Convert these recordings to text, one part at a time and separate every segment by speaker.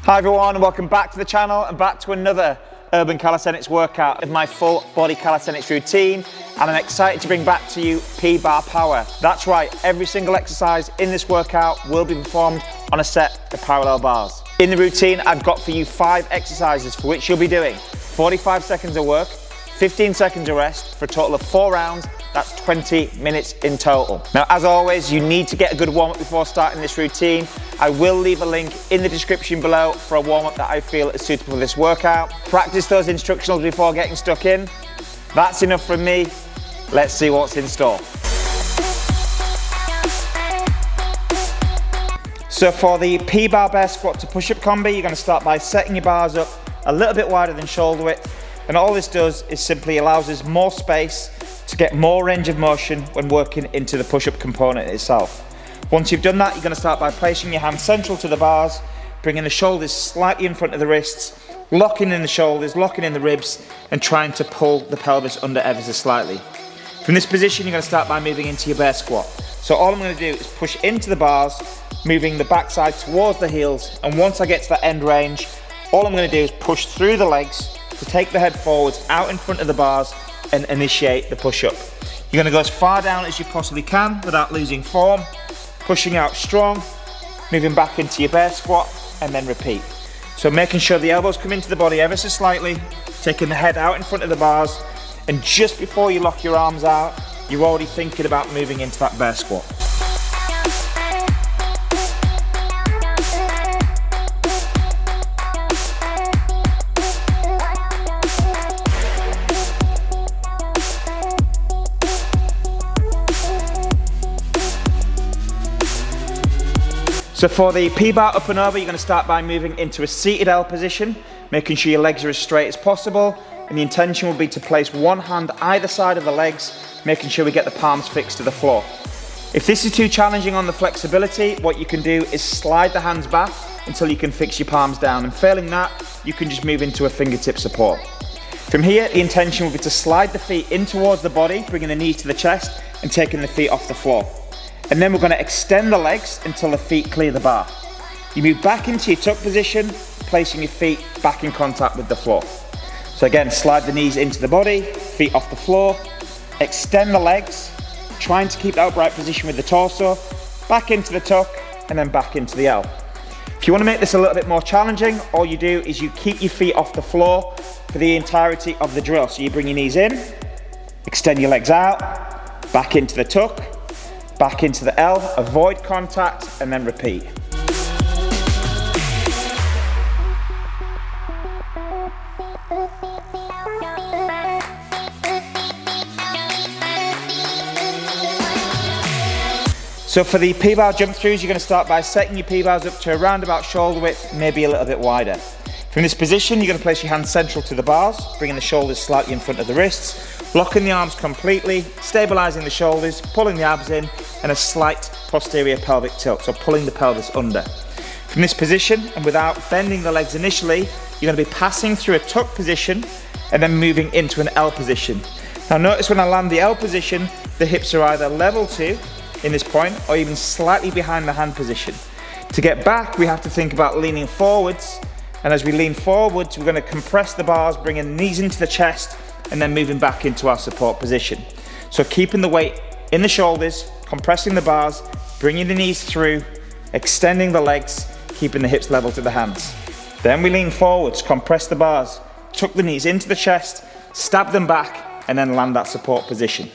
Speaker 1: Hi everyone, and welcome back to the channel and back to another urban calisthenics workout of my full body calisthenics routine, and I'm excited to bring back to you P-bar power. That's right, every single exercise in this workout will be performed on a set of parallel bars. In the routine, I've got for you 5 exercises for which you'll be doing 45 seconds of work, 15 seconds of rest for a total of 4 rounds. That's 20 minutes in total. Now, as always, you need to get a good warm-up before starting this routine. I will leave a link in the description below for a warm-up that I feel is suitable for this workout. Practice those instructionals before getting stuck in. That's enough from me. Let's see what's in store. So for the P-bar bear squat to push-up combi, you're going to start by setting your bars up a little bit wider than shoulder width. And all this does is simply allows us more space to get more range of motion when working into the push-up component itself. Once you've done that, you're going to start by placing your hands central to the bars, bringing the shoulders slightly in front of the wrists, locking in the shoulders, locking in the ribs, and trying to pull the pelvis under ever so slightly. From this position, you're going to start by moving into your bear squat. So all I'm going to do is push into the bars, moving the backside towards the heels, and once I get to that end range, all I'm going to do is push through the legs to take the head forwards out in front of the bars and initiate the push-up. You're going to go as far down as you possibly can without losing form, pushing out strong, moving back into your bear squat, and then repeat. So making sure the elbows come into the body ever so slightly, taking the head out in front of the bars, and just before you lock your arms out, you're already thinking about moving into that bear squat. So for the P-bar up and over, you're going to start by moving into a seated L position, making sure your legs are as straight as possible, and the intention will be to place one hand either side of the legs, making sure we get the palms fixed to the floor. If this is too challenging on the flexibility, what you can do is slide the hands back until you can fix your palms down, and failing that, you can just move into a fingertip support. From here, the intention will be to slide the feet in towards the body, bringing the knees to the chest and taking the feet off the floor. And then we're going to extend the legs until the feet clear the bar. You move back into your tuck position, placing your feet back in contact with the floor. So again, slide the knees into the body, feet off the floor, extend the legs, trying to keep the upright position with the torso, back into the tuck, and then back into the L. If you want to make this a little bit more challenging, all you do is you keep your feet off the floor for the entirety of the drill. So you bring your knees in, extend your legs out, back into the tuck, back into the L, avoid contact, and then repeat. So for the P-bar jump throughs, you're going to start by setting your P-bars up to around about shoulder width, maybe a little bit wider. From this position, you're going to place your hands central to the bars, bringing the shoulders slightly in front of the wrists, locking the arms completely, stabilizing the shoulders, pulling the abs in, and a slight posterior pelvic tilt, so pulling the pelvis under. From this position, and without bending the legs initially, you're going to be passing through a tuck position and then moving into an L position. Now notice when I land the L position, the hips are either level to in this point or even slightly behind the hand position. To get back, we have to think about leaning forwards, and as we lean forwards, we're going to compress the bars, bringing the knees into the chest, and then moving back into our support position. So keeping the weight in the shoulders, compressing the bars, bringing the knees through, extending the legs, keeping the hips level to the hands. Then we lean forwards, compress the bars, tuck the knees into the chest, stab them back, and then land that support position.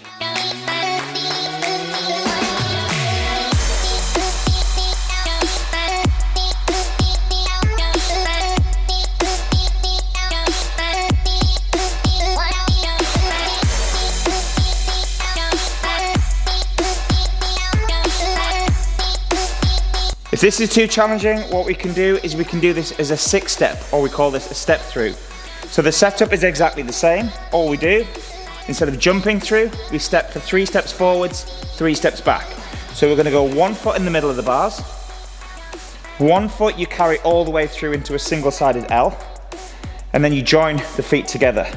Speaker 1: If this is too challenging, what we can do is we can do this as a 6-step, or we call this a step through. So the setup is exactly the same. All we do, instead of jumping through, we step for 3 steps forwards, 3 steps back. So we're going to go 1 foot in the middle of the bars, 1 foot you carry all the way through into a single-sided L, and then you join the feet together.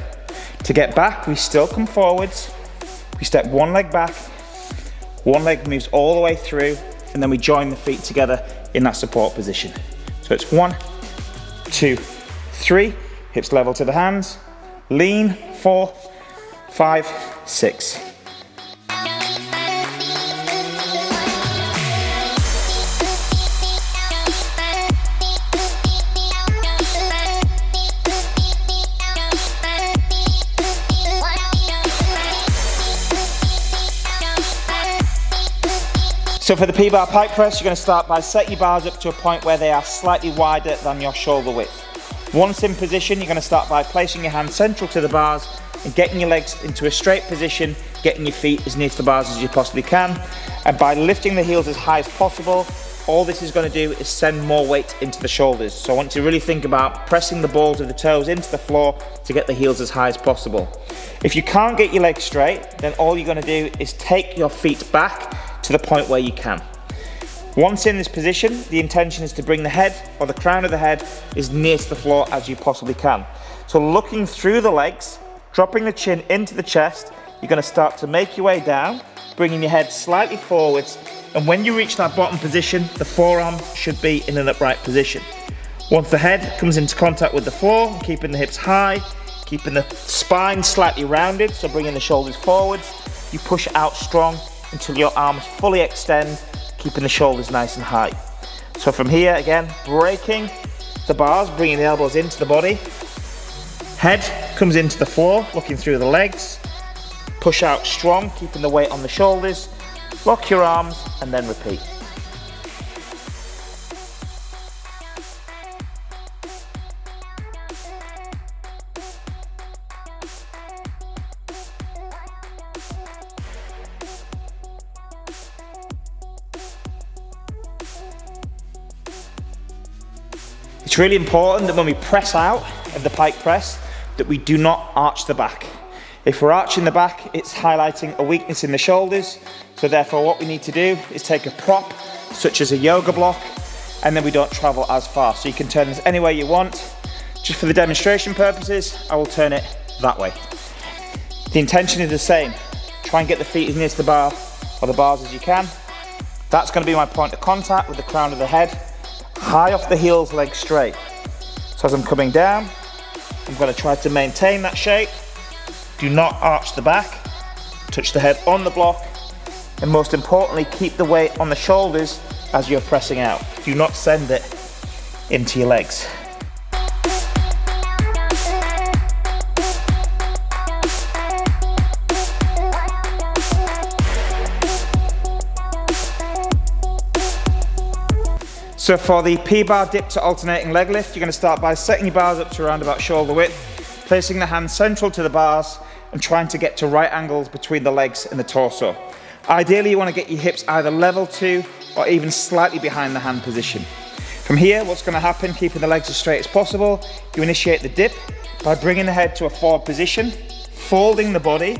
Speaker 1: To get back, we still come forwards, we step 1 leg back, 1 leg moves all the way through, and then we join the feet together in that support position. So it's 1, 2, 3, hips level to the hands, lean, 4, 5, 6. So for the P-bar pike press, you're going to start by setting your bars up to a point where they are slightly wider than your shoulder width. Once in position, you're going to start by placing your hand central to the bars and getting your legs into a straight position, getting your feet as near to the bars as you possibly can. And by lifting the heels as high as possible, all this is going to do is send more weight into the shoulders. So I want you to really think about pressing the balls of the toes into the floor to get the heels as high as possible. If you can't get your legs straight, then all you're going to do is take your feet back to the point where you can. Once in this position, the intention is to bring the head or the crown of the head as near to the floor as you possibly can. So looking through the legs, dropping the chin into the chest, you're going to start to make your way down, bringing your head slightly forwards, and when you reach that bottom position, the forearm should be in an upright position. Once the head comes into contact with the floor, keeping the hips high, keeping the spine slightly rounded, so bringing the shoulders forwards, you push out strong until your arms fully extend, keeping the shoulders nice and high. So from here, again, breaking the bars, bringing the elbows into the body. Head comes into the floor, looking through the legs. Push out strong, keeping the weight on the shoulders. Lock your arms and then repeat. It's really important that when we press out of the pike press, that we do not arch the back. If we're arching the back, it's highlighting a weakness in the shoulders. So therefore what we need to do is take a prop, such as a yoga block, and then we don't travel as far. So you can turn this any way you want. Just for the demonstration purposes, I will turn it that way. The intention is the same. Try and get the feet as near to the bar or the bars as you can. That's going to be my point of contact with the crown of the head. High off the heels, legs straight. So as I'm coming down, I'm going to try to maintain that shape. Do not arch the back. Touch the head on the block. And most importantly, keep the weight on the shoulders as you're pressing out. Do not send it into your legs. So for the P-bar dip to alternating leg lift, you're going to start by setting your bars up to around about shoulder width, placing the hands central to the bars and trying to get to right angles between the legs and the torso. Ideally, you want to get your hips either level to or even slightly behind the hand position. From here, what's going to happen, keeping the legs as straight as possible, you initiate the dip by bringing the head to a forward position, folding the body.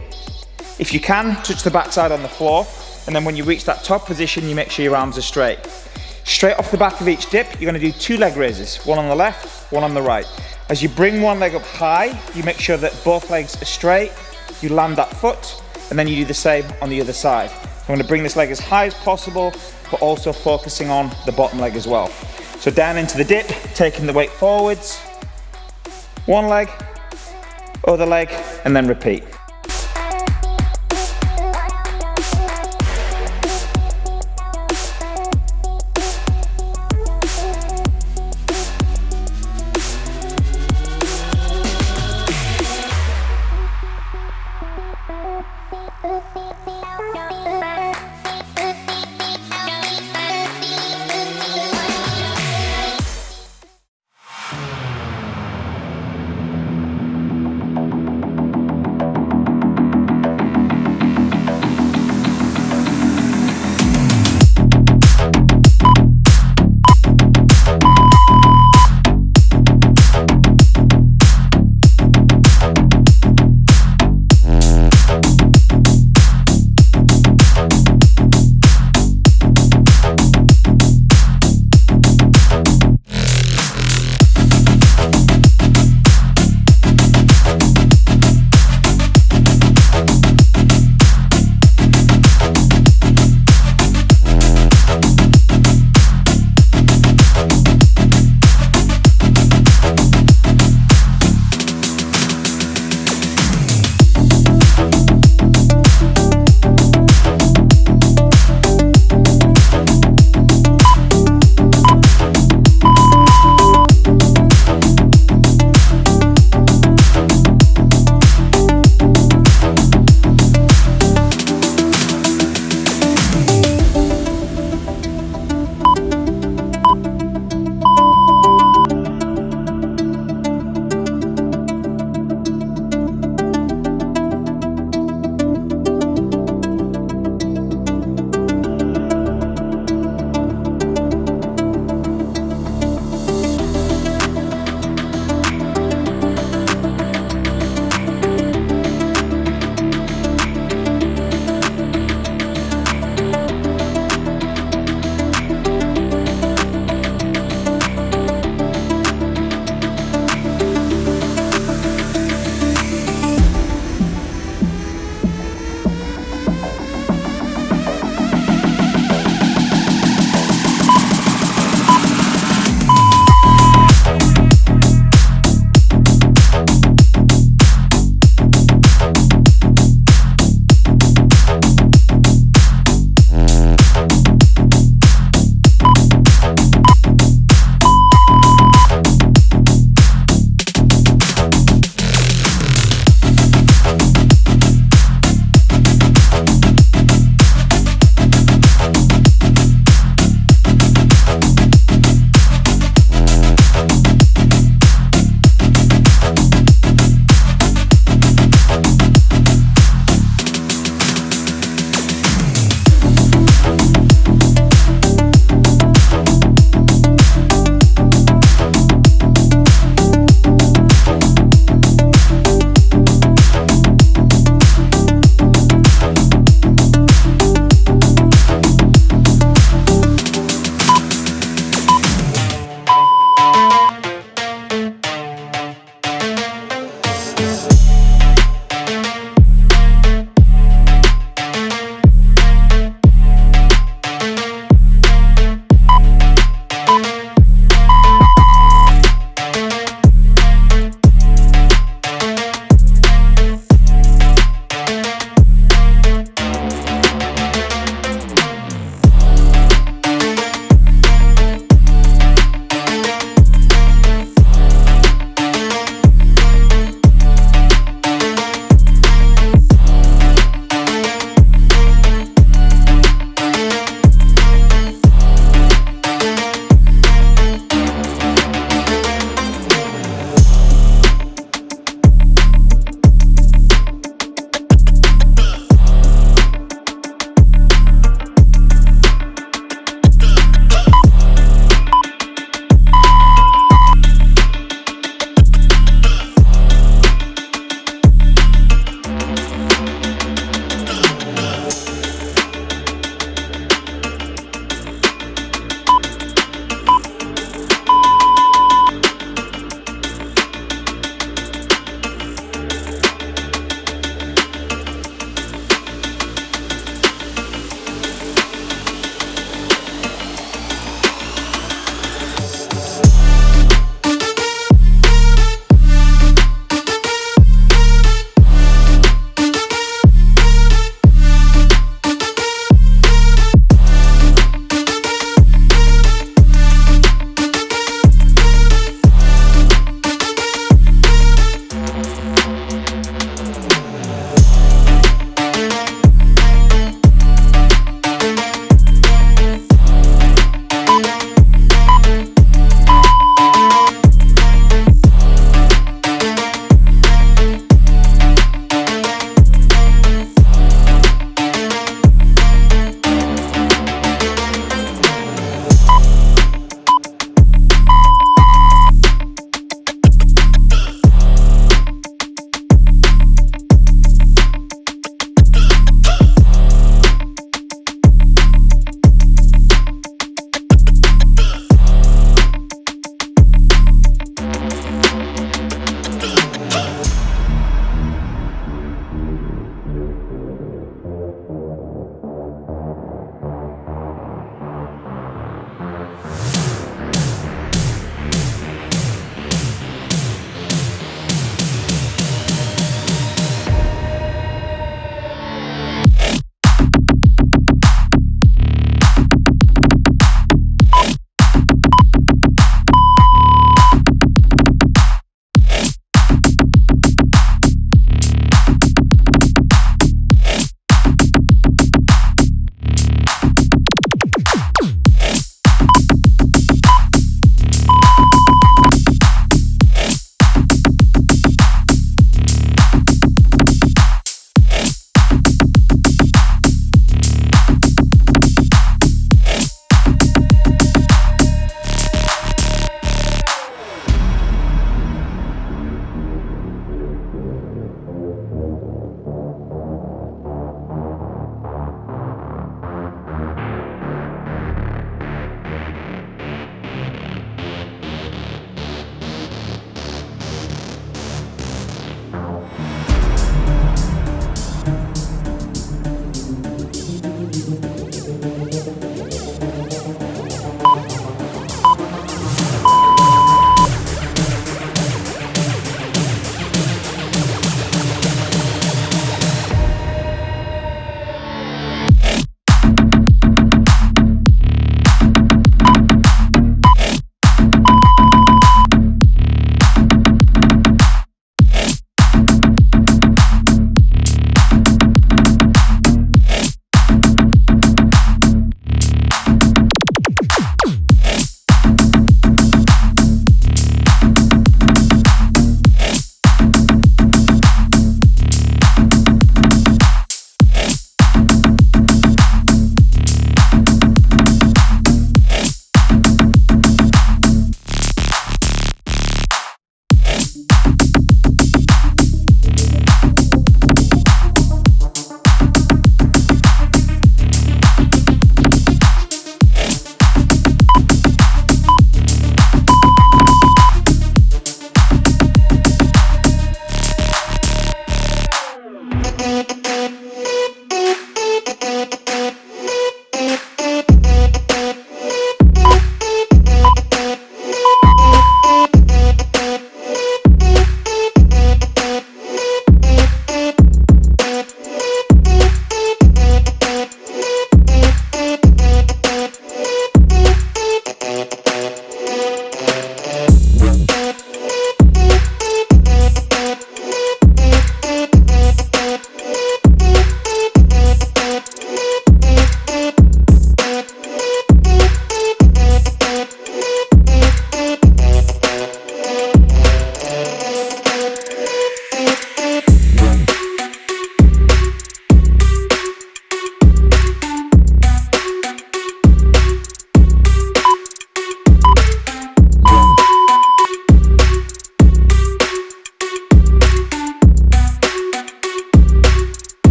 Speaker 1: If you can, touch the backside on the floor, and then when you reach that top position, you make sure your arms are straight. Straight off the back of each dip, you're going to do 2 leg raises, one on the left, one on the right. As you bring one leg up high, you make sure that both legs are straight, you land that foot, and then you do the same on the other side. I'm going to bring this leg as high as possible, but also focusing on the bottom leg as well. So down into the dip, taking the weight forwards, one leg, other leg, and then repeat.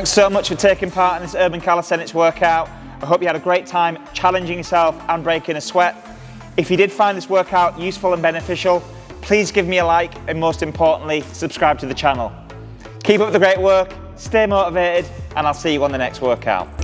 Speaker 1: Thanks so much for taking part in this urban calisthenics workout. I hope you had a great time challenging yourself and breaking a sweat. If you did find this workout useful and beneficial, please give me a like and most importantly, subscribe to the channel. Keep up the great work, stay motivated, and I'll see you on the next workout.